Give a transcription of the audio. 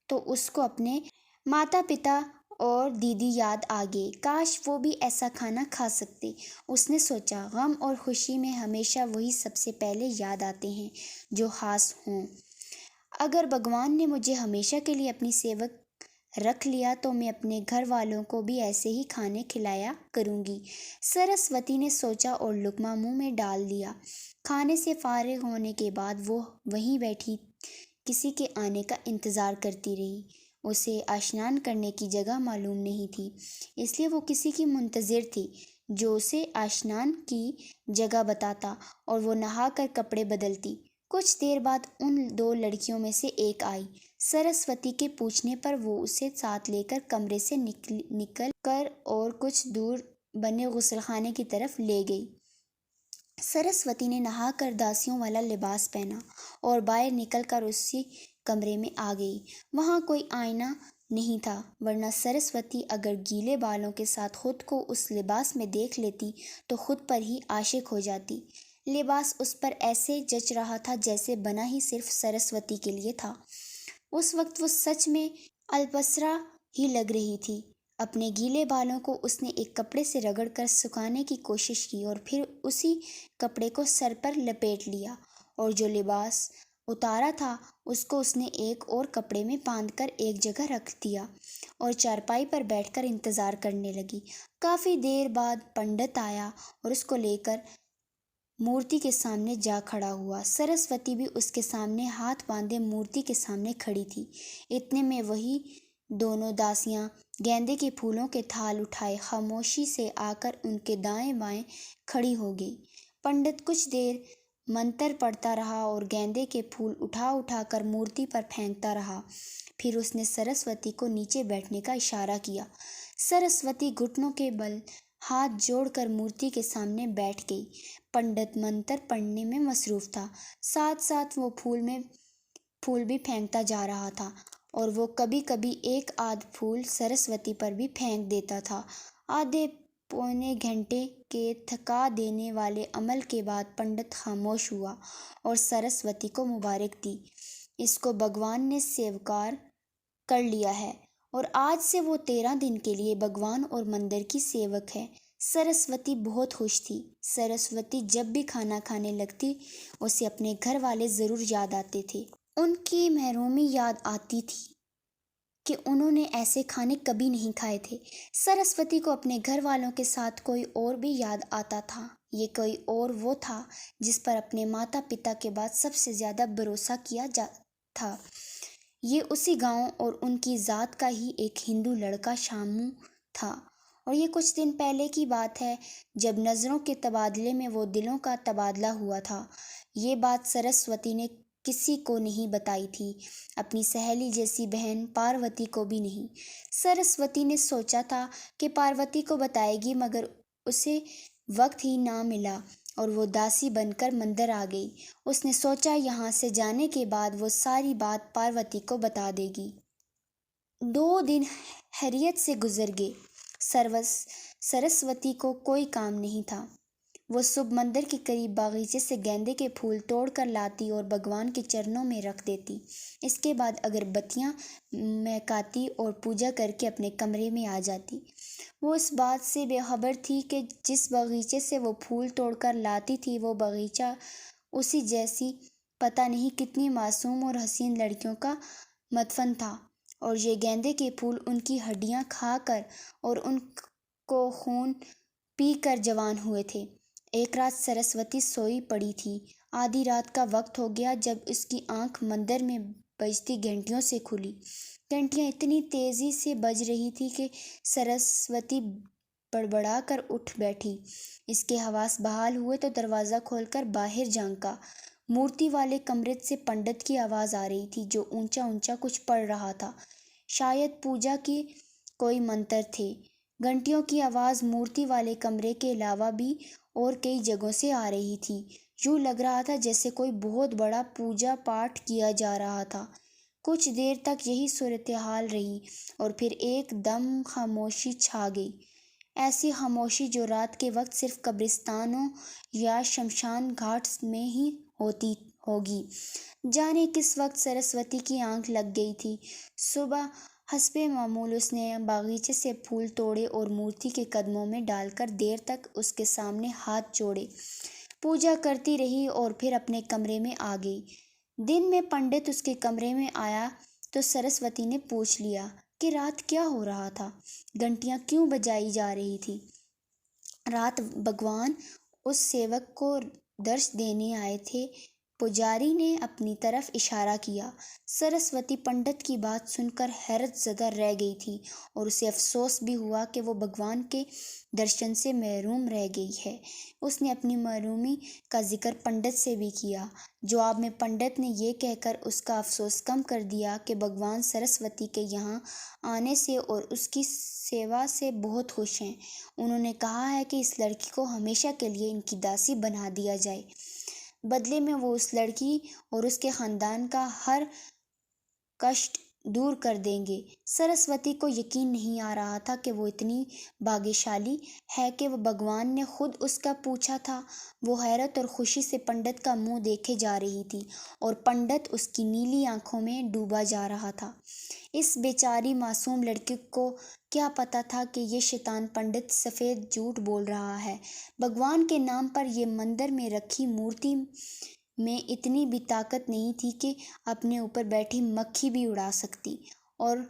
तो उसको अपने माता पिता और दीदी याद आ गए। काश वो भी ऐसा खाना खा सकते। उसने सोचा, गम और खुशी में हमेशा वही सबसे पहले याद आते हैं जो खास हों। अगर भगवान ने मुझे हमेशा के लिए अपनी सेवक रख लिया तो मैं अपने घर वालों को भी ऐसे ही खाने खिलाया करूंगी। सरस्वती ने सोचा और लुकमा मुंह में डाल दिया। खाने से फारिग होने के बाद वो वहीं बैठी किसी के आने का इंतजार करती रही। उसे स्नान करने की जगह मालूम नहीं थी, इसलिए वो किसी की मुंतजिर थी जो उसे स्नान की जगह बताता और वो नहाकर कपड़े बदलती। कुछ देर बाद उन दो लड़कियों में से एक आई। सरस्वती के पूछने पर वो उसे साथ लेकर कमरे से निकल कर और कुछ दूर बने गुसलखाने की तरफ ले गई। सरस्वती ने नहाकर दासियों वाला लिबास पहना और बाहर निकलकर उसी कमरे में आ गई। वहां कोई आईना नहीं था, वरना सरस्वती अगर गीले बालों के साथ खुद को उस लिबास में देख लेती तो खुद पर ही आशिक हो जाती। लिबास उस पर ऐसे जच रहा था जैसे बना ही सिर्फ सरस्वती के लिए था। उस वक्त वो सच में अल्पसरा ही लग रही थी। अपने गीले बालों को उसने एक कपड़े से रगड़कर सुखाने की कोशिश की और फिर उसी कपड़े को सर पर लपेट लिया और जो लिबास उतारा था उसको उसने एक और कपड़े में बांधकर एक जगह रख दिया और चारपाई पर बैठकर इंतजार करने लगी। काफी देर बाद पंडित आया और उसको लेकर मूर्ति के सामने जा खड़ा हुआ। सरस्वती भी उसके सामने हाथ बांधे मूर्ति के सामने खड़ी थी। इतने में वही दोनों दासियां गेंदे के फूलों के थाल उठाए खामोशी से आकर उनके दाएं बाएं खड़ी हो गई। पंडित कुछ देर मंत्र पढ़ता रहा और गेंदे के फूल उठा उठा कर मूर्ति पर फेंकता रहा। फिर उसने सरस्वती को नीचे बैठने का इशारा किया। सरस्वती घुटनों के बल हाथ जोड़कर मूर्ति के सामने बैठ गई। पंडित मंत्र पढ़ने में मसरूफ था, साथ साथ वो फूल भी फेंकता जा रहा था और वो कभी कभी एक आध फूल सरस्वती पर भी फेंक देता था। आधे पौने घंटे के थका देने वाले अमल के बाद पंडित खामोश हुआ और सरस्वती को मुबारक दी। इसको भगवान ने स्वीकार कर लिया है और आज से वो 13 दिन के लिए भगवान और मंदिर की सेवक है। सरस्वती बहुत खुश थी। सरस्वती जब भी खाना खाने लगती उसे अपने घर वाले जरूर याद आते थे। उनकी महरूमी याद आती थी कि उन्होंने ऐसे खाने कभी नहीं खाए थे। सरस्वती को अपने घर वालों के साथ कोई और भी याद आता था। ये कोई और वो था जिस पर अपने माता पिता के बाद सबसे ज्यादा भरोसा किया जा था। ये उसी गांव और उनकी जात का ही एक हिंदू लड़का शामू था और ये कुछ दिन पहले की बात है जब नज़रों के तबादले में वो दिलों का तबादला हुआ था। ये बात सरस्वती ने किसी को नहीं बताई थी, अपनी सहेली जैसी बहन पार्वती को भी नहीं। सरस्वती ने सोचा था कि पार्वती को बताएगी, मगर उसे वक्त ही ना मिला और वो दासी बनकर मंदिर आ गई। उसने सोचा यहाँ से जाने के बाद वो सारी बात पार्वती को बता देगी। 2 दिन हैरियत से गुजर गए। सरस्वती को कोई काम नहीं था। वो सुबह मंदिर के करीब बागीचे से गेंदे के फूल तोड़ कर लाती और भगवान के चरणों में रख देती। इसके बाद अगरबत्तियां महकाती और पूजा करके अपने कमरे में आ जाती। वो इस बात से बेखबर थी कि जिस बगीचे से वो फूल तोड़कर लाती थी वो बगीचा उसी जैसी पता नहीं कितनी मासूम और हसीन लड़कियों का मदफन था और ये गेंदे के फूल उनकी हड्डियां खाकर और उनको खून पी कर जवान हुए थे। एक रात सरस्वती सोई पड़ी थी। आधी रात का वक्त हो गया जब उसकी आंख मंदिर में बजती घंटियों से खुली। घंटियां इतनी तेजी से बज रही थी कि सरस्वती बड़बड़ा कर उठ बैठी। इसके हवास बहाल हुए तो दरवाज़ा खोलकर बाहर झांका। मूर्ति वाले कमरे से पंडित की आवाज़ आ रही थी जो ऊंचा ऊंचा कुछ पढ़ रहा था। शायद पूजा की कोई मंत्र थे। घंटियों की आवाज़ मूर्ति वाले कमरे के अलावा भी और कई जगहों से आ रही थी। यूं लग रहा था जैसे कोई बहुत बड़ा पूजा पाठ किया जा रहा था। कुछ देर तक यही सूरत हाल रही और फिर एकदम खामोशी छा गई। ऐसी खामोशी जो रात के वक्त सिर्फ कब्रिस्तानों या शमशान घाट में ही होती होगी। जाने किस वक्त सरस्वती की आंख लग गई थी। सुबह हसबे मामूल उसने बागीचे से फूल तोड़े और मूर्ति के कदमों में डालकर देर तक उसके सामने हाथ जोड़े पूजा करती रही और फिर अपने कमरे में आ गई। दिन में पंडित उसके कमरे में आया तो सरस्वती ने पूछ लिया कि रात क्या हो रहा था, घंटियां क्यों बजाई जा रही थी। रात भगवान उस सेवक को दर्श देने आए थे। पुजारी ने अपनी तरफ इशारा किया। सरस्वती पंडित की बात सुनकर हैरत ज़दा रह गई थी और उसे अफसोस भी हुआ कि वो भगवान के दर्शन से महरूम रह गई है। उसने अपनी महरूमी का जिक्र पंडित से भी किया। जवाब में पंडित ने ये कहकर उसका अफसोस कम कर दिया कि भगवान सरस्वती के यहाँ आने से और उसकी सेवा से बहुत खुश हैं। उन्होंने कहा है कि इस लड़की को हमेशा के लिए इनकी दासी बना दिया जाए। बदले में वो उस लड़की और उसके खानदान का हर कष्ट दूर कर देंगे। सरस्वती को यकीन नहीं आ रहा था कि वो इतनी भाग्यशाली है कि वो भगवान ने खुद उसका पूछा था। वो हैरत और खुशी से पंडित का मुंह देखे जा रही थी और पंडित उसकी नीली आंखों में डूबा जा रहा था। इस बेचारी मासूम लड़की को क्या पता था कि ये शैतान पंडित सफ़ेद झूठ बोल रहा है। भगवान के नाम पर ये मंदिर में रखी मूर्ति में इतनी भी ताकत नहीं थी कि अपने ऊपर बैठी मक्खी भी उड़ा सकती। और